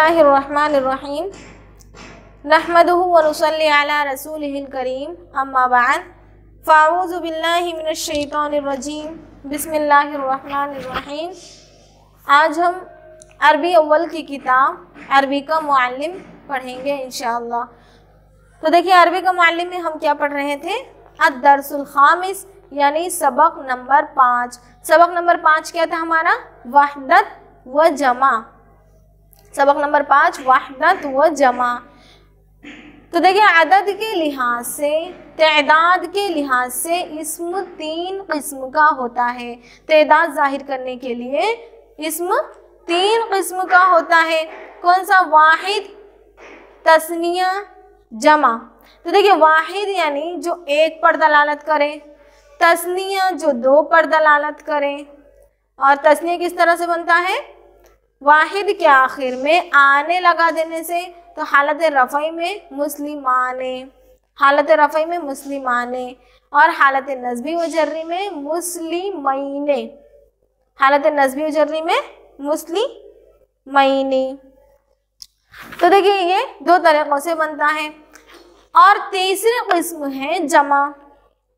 बिस्मिल्लाहिर्रहमानिर्रहीम नहमदुहु व नुसल्ली अला रसूलिहिल करीम अम्मा बाद फ़अऊज़ु बिल्लाहि मिनश शैतानिर रजीम बिस्मिल्लाहिर्रहमानिर्रहीम। आज हम अरबी अव्वल की किताब अरबी का मुअल्लिम पढ़ेंगे इंशाअल्लाह। तो देखिए, अरबी का मुअल्लिम में हम क्या पढ़ रहे थे? अद-दर्सुल खामिस यानी सबक नंबर 5। सबक नंबर 5 क्या था हमारा? वहदत व जमा। सबक नंबर 5 वहदत व जमा। तो देखिए, अदद के लिहाज से, तादाद के लिहाज से इस्म 3 किस्म का होता है। तादाद जाहिर करने के लिए इस्म 3 किस्म का होता है। कौन सा? वाहिद, तस्निया, जमा। तो देखिए, वाहिद यानी जो 1 पर दलालत करे, तस्निया जो 2 पर दलालत करे। और तस्निया किस तरह से बनता है? वाहिद के आखिर में आने लगा देने से। तो हालत रफ़ई में मुस्लिमाने, हालत रफ़ई में मुस्लिमाने, और हालत नस्बी व जर्री में मुस्लिमैने, हालत नस्बी व जर्री में मुस्लिमैनी। तो देखिए, ये 2 तरीक़ों से बनता है। और तीसरी किस्म है जमा।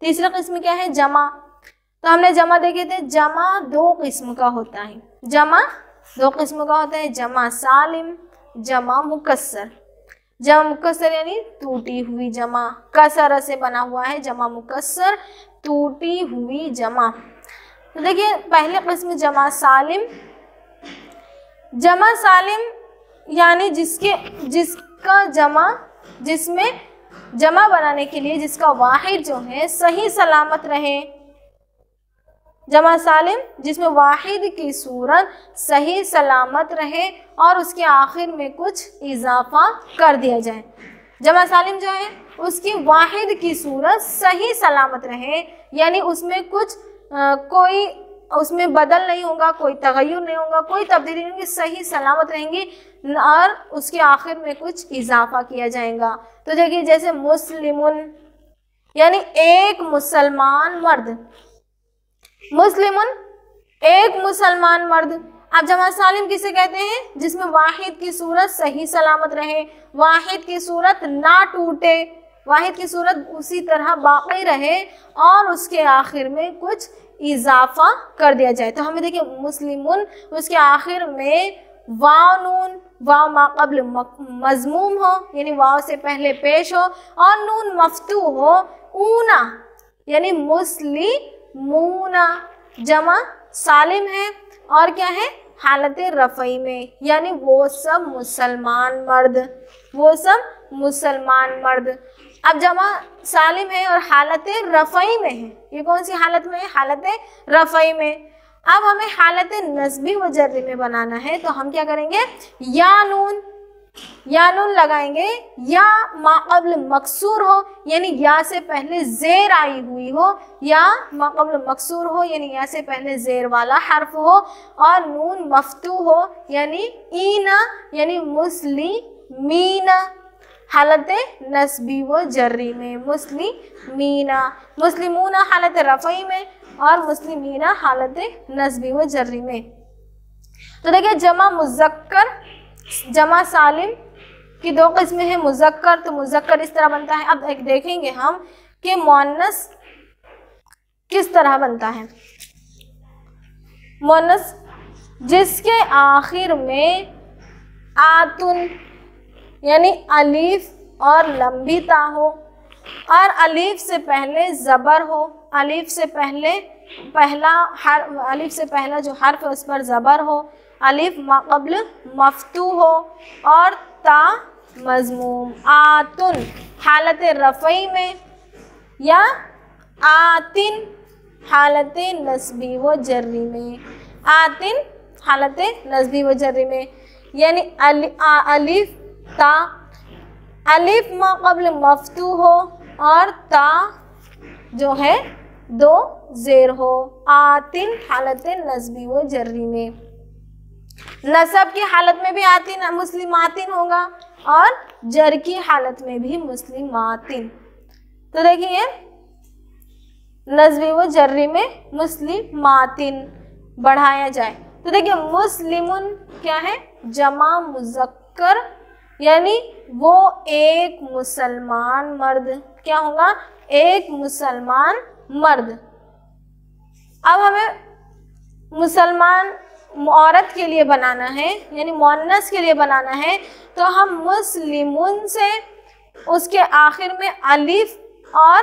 तीसरा किस्म क्या है? जमा। तो हमने जमा देखे थे, जमा 2 किस्म का होता है। जमा 2 किस्म का होता है, जमा सालिम, जमा मुकस्सर। जमा मुकस्सर यानी टूटी हुई जमा, कसर से बना हुआ है जमा मुकस्सर, टूटी हुई जमा। तो देखिए, पहले किस्म जमा सालिम। जमा सालिम यानी जिसका जमा, जिसमें जमा बनाने के लिए जिसका वाहिद जो है सही सलामत रहे। जमा सालिम जिसमें वाहिद की सूरत सही सलामत रहे और उसके आखिर में कुछ इजाफा कर दिया जाए। जमा सालिम जो है उसकी वाहिद की सूरत सही सलामत रहे, यानी उसमें कुछ कोई उसमें बदल नहीं होगा, कोई तगय्युर नहीं होगा, कोई तब्दीली नहीं होगी, सही सलामत रहेंगी और उसके आखिर में कुछ इजाफा किया जाएगा। तो देखिए, जैसे मुस्लिमुन यानी एक मुसलमान मर्द, मुस्लिमुन एक मुसलमान मर्द। अब जमा सालिम किसे कहते हैं? जिसमें वाहिद की सूरत सही सलामत रहे, वाहिद की सूरत ना टूटे, वाहिद की सूरत उसी तरह बाकी रहे और उसके आखिर में कुछ इजाफा कर दिया जाए। तो हमें देखिए, मुस्लिमुन उसके आखिर में वाव नून, वाव माक़ब्ल मज़मूम हो यानी वाव से पहले पेश हो, और नून मफ्तू हो, ऊना यानी मुस्लिमूना। जमा सालिम है और क्या है? हालत रफ़ई में, यानी वो सब मुसलमान मर्द, वो सब मुसलमान मर्द। अब जमा सालिम है और हालत रफ़ई में है। ये कौन सी हालत में है? हालत रफ़ई में। अब हमें हालत नस्बी व जर्री में बनाना है, तो हम क्या करेंगे? या नून लगाएंगे, या माक़ब्ल मकसूर हो यानी या से पहले ज़ेर आई हुई हो, या माक़ब्ल मकसूर हो यानी या से पहले ज़ेर वाला हर्फ हो, और नून मफ्तू हो यानी ईना यानी मुस्लिमीना। हालत नस्बी व जर्री में मुस्लिमीना, मुस्लिमूना हालत रफ़ई में और मुस्लिमीना हालत नस्बी व जर्री में। तो देखिए, जमा मुज़क्कर, जमा सालिम की 2 किस्में हैं। मुज़क्कर, तो मुज़क्कर इस तरह बनता है। अब देखेंगे हम कि मुअन्नस किस तरह बनता है। मुअन्नस जिसके आखिर में आतुन यानी अलीफ और लंबी ता हो, और अलीफ से पहले ज़बर हो, अलीफ से पहले अलीफ से पहला जो हर्फ है उस पर ज़बर हो, अलीफ माक़ब्ल मफ्तू हो और ता मज़मूम। आतुन हालत रफ़ई में, या आतिन हालत नस्बी व जर्री में, आतिन हालत नस्बी व जर्री में, यानी अलीफ ता, अलीफ माक़ब्ल मफ्तू हो और ता जो है 2 ज़ेर हो। आतिन हालत नस्बी व जर्री में। नसब की हालत में भी आतिन मुस्लिमातिन होगा और जर की हालत में भी मुस्लिमातिन। तो देखिए, नस्बी व जर्री में मुस्लिमातिन बढ़ाया जाए। तो देखिए, मुस्लिमुन क्या है? जमा मुज़क्कर मुज़क्कर यानी वो एक मुसलमान मर्द, क्या होगा, एक मुसलमान मर्द। अब हमें मुसलमान औरत के लिए बनाना है यानी मुअन्नस के लिए बनाना है, तो हम मुस्लिमुन से उसके आखिर में अलिफ और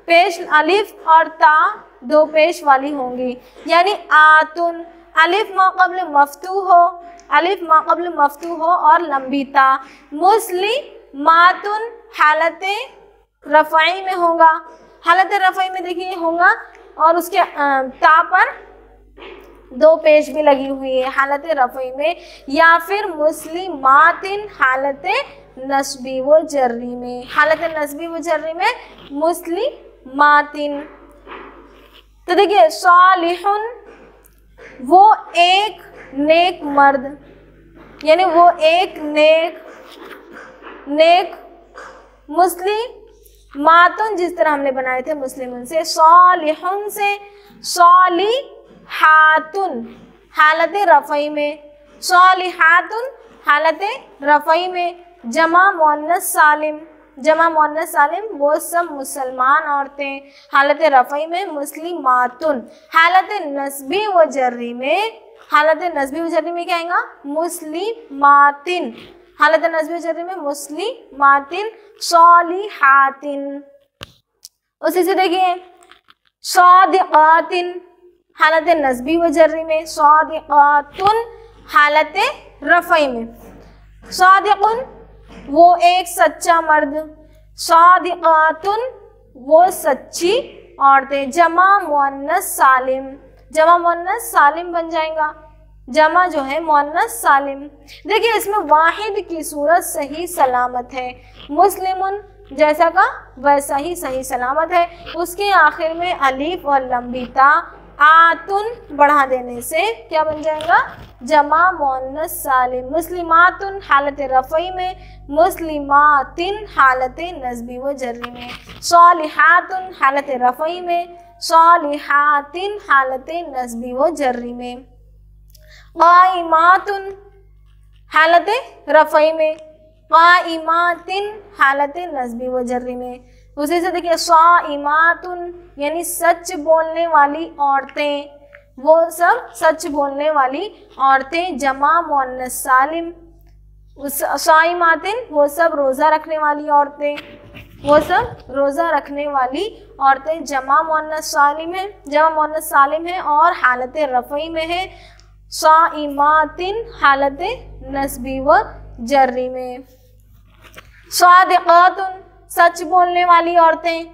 पेश, अलिफ और ता दो पेश वाली होंगी, यानी आतुन, अलिफ मा क़ब्ल मफ्तू हो, अलिफ मा क़ब्ल मफ्तू हो और लंबी ता। मुस्लिमातुन हालत रफ़ई में होगा, हालत रफ़ई में देखिए होगा और उसके ता पर दो पेश भी लगी हुई है हालत रफ़ई में, या फिर मुस्लिमातिन हालत नस्बी व जर्री में, हालत नस्बी व जर्री में मुस्लिमातिन। तो देखिए सालिहुन वो एक नेक मर्द, यानी वो एक नेक मुस्लिमातुन जिस तरह हमने बनाए थे मुस्लिमुन से, सालिहुन से सालिहातुन हालत रफ़ई में, सालिहातुन हालत रफ़ई में। जमा मुअन्नस सालिम, जमा मुअन्नस सालिम वो सब मुसलमान औरतें हालत रफ़ई में मुस्लिमातुन। हालत नस्बी व जर्री में, हालत नस्बी व जर्री में क्या आएगा, मुस्लिमातिन, हालत नस्बी व जर्री में मुस्लिमातिन सालिहातिन। उसी से देखिए सादिक़ातिन हालत नस्बी व जर्री में, सादिक़ातुन हालत रफ़ई में। सादिक़ुन वो एक सच्चा मर्द, सादिक़ातुन वो सच्ची औरतें। जमा मुअन्नस सालिम, जमा मुअन्नस सालिम बन जाएगा, जमा जो है मुअन्नस सालिम। देखिए इसमें वाहिद की सूरत सही सलामत है, मुस्लिमुन जैसा का वैसा ही सही सलामत है, उसके आखिर में अलीफ और लंबी ता, आतुन बढ़ा देने से क्या बन जाएगा, जमा मुअन्नस सालिम। मुस्लिमातुन हालत रफ़ई में, मुस्लिमातिन हालत नस्बी व जर्री में, सालिहातुन हालत रफ़ई में, सालिहातिन हालत नस्बी व जर्री में। क़ाइमातुन हालत रफ़ई में, क़ाइमातिन हालत नस्बी व जर्री में। उसी से देखिए साइमातुन यानी सच बोलने वाली औरतें, वो सब सच बोलने वाली औरतें। जमा मुअन्नस सालिम, साइमातिन वो सब रोज़ा रखने वाली औरतें, वो सब रोज़ा रखने वाली औरतें। जमा मुअन्नस सालिम है, जमा मुअन्नस सालिम है और हालत रफ़ई में है। साइमातिन हालत नस्बी व जर्री में। सादिक़ातुन सच बोलने वाली औरतें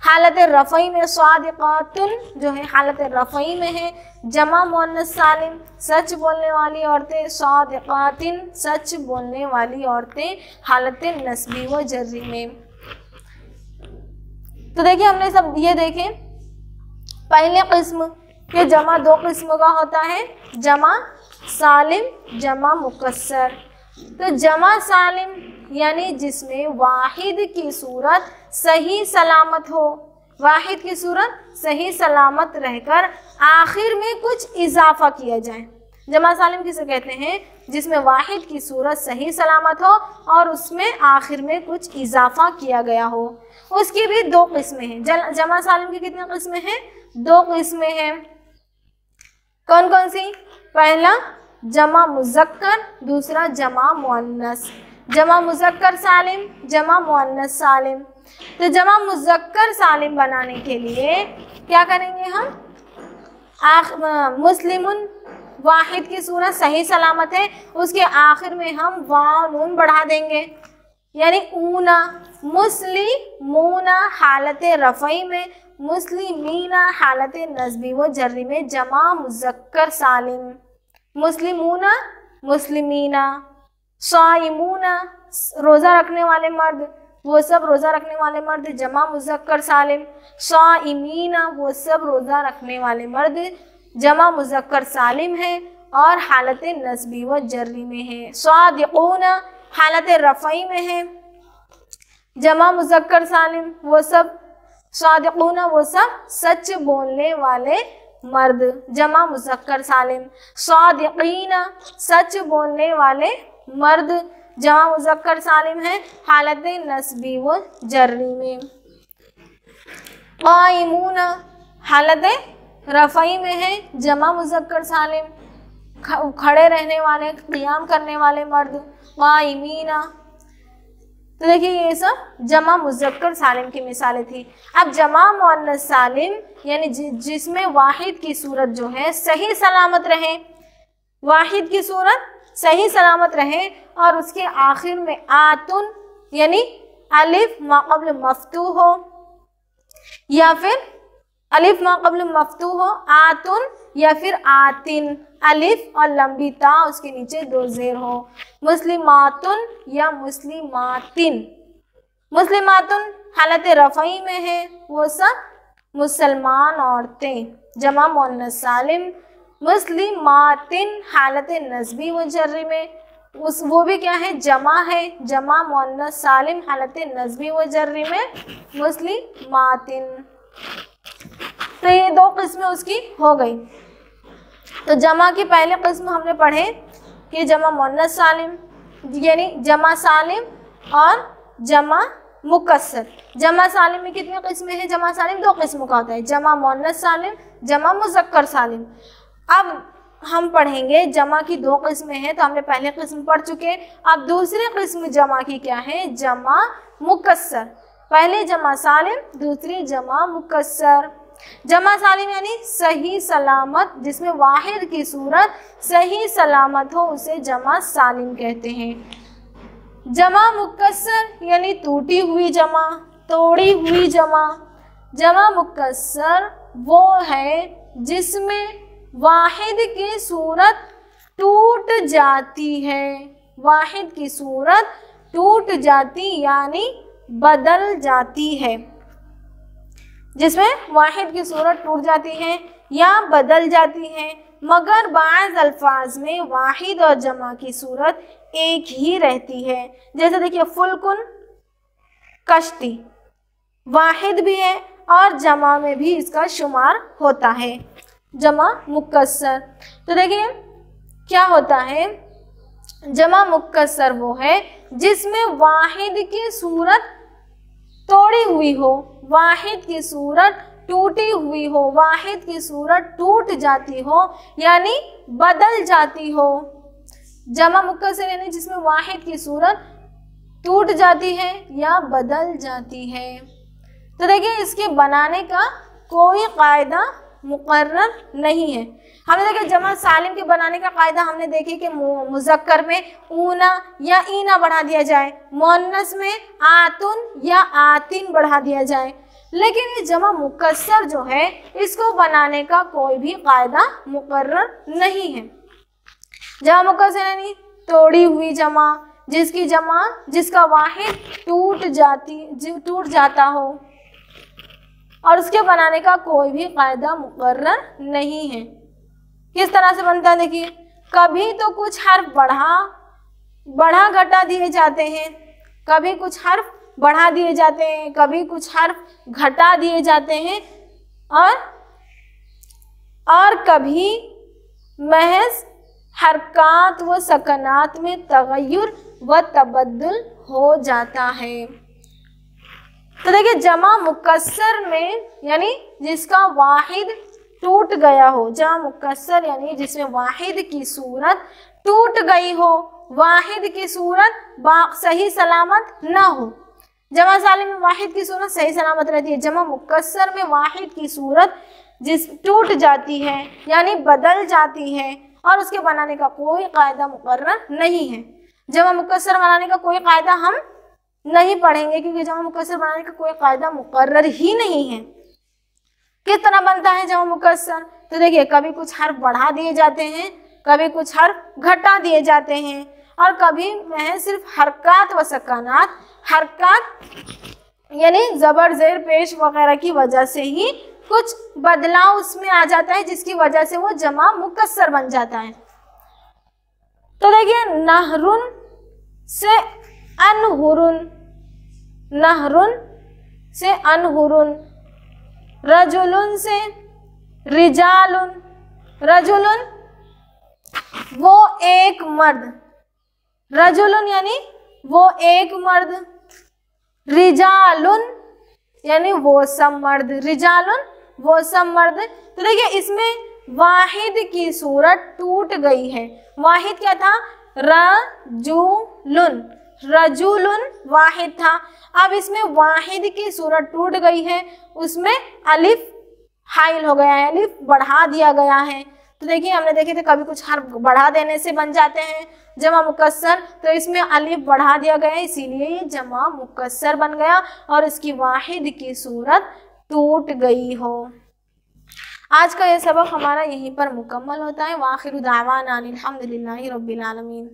हालत रफ़ई में, सादिक़ातुन जो है हालत रफ़ई में है। जमा मुअन्नस सालिम सच बोलने वाली औरतें, सादिक़ातिन सच बोलने वाली औरतें हालत नस्बी व जर्री में। तो देखिए हमने सब ये देखे पहले किस्म के जमा दो किस्म का होता है, जमा सालिम, जमा मुकस्सर। तो जमा सालिम यानी जिसमें वाहिद की सूरत सही सलामत हो, वाहिद की सूरत सही सलामत रहकर आखिर में कुछ इजाफा किया जाए। जमा सालिम किसे कहते हैं, जिसमें वाहिद की सूरत सही सलामत हो और उसमें आखिर में कुछ इजाफा किया गया हो। उसकी भी दो किस्में हैं। जमा सालिम की कितनी किस्में हैं, दो किस्में हैं। कौन कौन सी, पहला जमा मुज़क्कर, दूसरा जमा मुअन्नस। जमा मुज़क्कर सालिम, जमा मुअन्नस सालिम। तो जमा मुज़क्कर सालिम बनाने के लिए क्या करेंगे हम, मुस्लिमुन वाहिद की सूरत सही सलामत है, उसके आखिर में हम वाव नून बढ़ा देंगे, यानी ऊना। मुस्लिमूना हालत रफ़ई में, मुस्लिमीना हालत नस्बी व जर्री में। जमा मुज़क्कर सालिम, मुस्लिमूना मुस्लिमीना। साइमूना रोज़ा रखने वाले मर्द, वो सब रोज़ा रखने वाले मर्द, जमा मुज़क्कर सालिम। साइमीना वो सब रोज़ा रखने वाले मर्द, जमा मुज़क्कर सालिम है और हालत नस्बी व जर्री में है। सादिक़ूना हालत रफ़ई में है, जमा मुज़क्कर सालिम वो सब, सादिक़ूना वो सब सच बोलने वाले मर्द, जमा मुज़क्कर सालिम। सादिक़ीना सच बोलने वाले मर्द जमा मुज़क्कर सालिम है हालत नस्बी व जर्री में। क़ाइमून हालत रफ़ई में है जमा मुज़क्कर सालिम, खड़े रहने वाले, क़ियाम करने वाले मर्द। क़ाइमीना, तो देखिए ये सब जमा मुज़क्कर सालिम की मिसालें थी। अब जमा मुअन्नस सालिम यानी जिसमें वाहिद की सूरत जो है सही सलामत रहे, वाहिद की सूरत सही सलामत रहे और उसके आखिर में आतुन यानी अलिफ मा क़ब्ल मफ्तूह हो, या फिर अलिफ मा क़ब्ल मफ्तूह हो, आतुन या फिर आतिन, अलिफ और लंबी ता उसके नीचे 2 ज़ेर हो। मुस्लिमातुन या मुस्लिमातिन, मुस्लिमातुन हालत रफ़ई में है, वो सब मुसलमान औरतें जमा मुअन्नस सालिम। मुस्लिमातिन हालत नस्बी व जर्री में, वो भी क्या है, जमा है, जमा मुअन्नस सालिम हालत नस्बी व जर्री में मुस्लिमातिन। तो ये 2 किस्में उसकी हो गई। तो जमा की पहले किस्म हमने पढ़े कि जमा मुअन्नस सालिम यानी जमा सालिम और जमा मुकस्सर। जमा सालिम में कितनी किस्में हैं? जमा सालिम 2 किस्मों का होता है, जमा मुअन्नस सालिम, जमा मुज़क्कर सालिम। अब हम पढ़ेंगे जमा की 2 किस्में हैं, तो हमने पहले किस्म पढ़ चुके। अब दूसरी किस्म जमा की क्या है? जमा मुकस्सर। पहले जमा सालिम, दूसरी जमा मुकस्सर। जमा सालिम यानी सही सलामत, जिसमें वाहिद की सूरत सही सलामत हो, उसे जमा सालिम कहते हैं। जमा मुकस्सर यानी टूटी हुई जमा, तोड़ी हुई जमा। जमा मुकस्सर वो है जिसमें वाहिद की सूरत टूट जाती है, वाहिद की सूरत टूट जाती यानी बदल जाती है, जिसमें वाहिद की सूरत टूट जाती है या बदल जाती है, मगर बाज़ अल्फाज में वाहिद और जमा की सूरत एक ही रहती है। जैसे देखिए फुल्कुन, कश्ती, वाहिद भी है और जमा में भी इसका शुमार होता है, जमा मुकस्सर। तो देखिए क्या होता है, जमा मुकस्सर वो है जिसमें वाहिद की सूरत तोड़ी हुई हो, वाहिद की सूरत टूटी हुई हो, वाहिद की सूरत टूट जाती हो यानी बदल जाती हो। जमा मुकस्सर यानी जिसमें वाहिद की सूरत टूट जाती है या बदल जाती है। तो देखिए इसके बनाने का कोई कायदा मुकर्रर नहीं है। हमने देखा जमा सालिम के बनाने का कायदा हमने देखे कि मुज़क्कर में ऊना या ईना बढ़ा दिया जाए, मुअन्नस में आतुन या आतिन बढ़ा दिया जाए, लेकिन ये जमा मुकस्सर जो है इसको बनाने का कोई भी कायदा मुकर्रर नहीं है। जमा मुकस्सर यानी तोड़ी हुई जमा, जिसका वाहिद टूट जाता हो और उसके बनाने का कोई भी कायदा मुकर्रर नहीं है। किस तरह से बनता है देखिए, कभी तो कुछ हर्फ बढ़ा घटा दिए जाते हैं, कभी कुछ हर्फ बढ़ा दिए जाते हैं, कभी कुछ हर्फ घटा दिए जाते हैं, और कभी महज हरकात व सकनात में तगय्युर व तबद्दुल हो जाता है। तो देखिए जमा मुकस्सर में यानी जिसका वाहिद टूट गया हो, जमा मुकस्सर यानी जिसमें वाहिद की सूरत टूट गई हो, वाहिद की सूरत सही सलामत ना हो। जमा सालिम में वाहिद की सूरत सही सलामत रहती है, जमा मुकस्सर में वाहिद की सूरत टूट जाती है यानी बदल जाती है और उसके बनाने का कोई कायदा मुकर्रर नहीं है। जमा मुकस्सर बनाने का कोई कायदा हम नहीं पढ़ेंगे क्योंकि जमा मुकस्सर बनाने का कोई कायदा मुकर्रर ही नहीं है। किस तरह बनता है जमा मुकस्सर? तो देखिए कभी कुछ हर्फ बढ़ा दिए जाते हैं, कभी कुछ हर्फ घटा दिए जाते हैं और कभी महज सिर्फ हरकात व सकानात, हरकात यानी जबर जेर पेश वगैरह की वजह से ही कुछ बदलाव उसमें आ जाता है जिसकी वजह से वो जमा मुकस्सर बन जाता है। तो देखिए नहरुन से अनहुरुन, नहरुन से अनहुरुन, रजुलुन से रिजालुन, रजुलुन वो एक मर्द, रजुलुन यानी वो एक मर्द, रिजालुन यानी वो सब मर्द, रिजालुन वो सब मर्द। तो देखिए इसमें वाहिद की सूरत टूट गई है। वाहिद क्या था? रजुलुन, रजुलुन वाहिद था। अब इसमें वाहिद की सूरत टूट गई है, उसमें अलिफ हाइल हो गया है, अलिफ बढ़ा दिया गया है। तो देखिए हमने देखे थे कभी कुछ हर्फ बढ़ा देने से बन जाते हैं जमा मुकस्सर, तो इसमें अलिफ बढ़ा दिया गया है, इसीलिए ये जमा मुकस्सर बन गया और इसकी वाहिद की सूरत टूट गई हो। आज का ये सबक हमारा यहीं पर मुकम्मल होता है। वाखिरु दावाना अनिल हम्दुलिल्लाहि रब्बिल आलमीन।